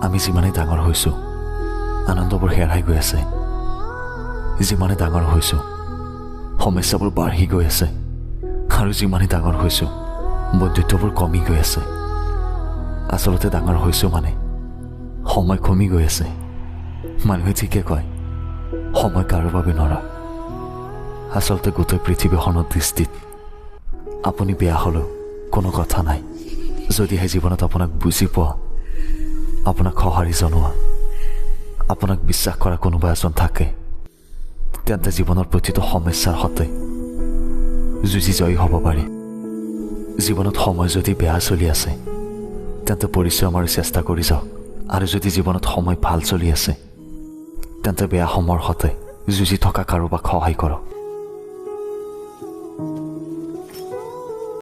আমি যিমানেই ডাঙৰ হৈছোঁ আনন্দবোৰ হেৰাই গৈ আছে, যিমানে ডাঙৰ হৈছোঁ সমস্যাবোৰ বাঢ়ি গৈ আছে, আৰু যিমানে ডাঙৰ হৈছোঁ বন্ধুত্ববোৰ কমি গৈ আছে। আচলতে ডাঙৰ হৈছোঁ মানে সময় কমি গৈ আছে। মানুহে ঠিকে কয় সময় কাৰো বাবে নৰয়। আচলতে গোটেই পৃথিৱীখনৰ দৃষ্টিত আপুনি বেয়া হ'লেও কোনো কথা নাই, যদিহে জীৱনত আপোনাক বুজি পোৱা, আপোনাক সঁহাৰি জনোৱা, আপোনাক বিশ্বাস কৰা কোনোবা এজন থাকে, তেন্তে জীৱনৰ প্ৰতিটো সমস্যাৰ সৈতে যুঁজি জয়ী হ'ব পাৰি। জীৱনত সময় যদি বেয়া চলি আছে তেন্তে পৰিশ্ৰম আৰু চেষ্টা কৰি যাওক, আৰু যদি জীৱনত সময় ভাল চলি আছে তেন্তে বেয়া সময়ৰ সৈতে যুঁজি থকা কাৰোবাক সহায় কৰক।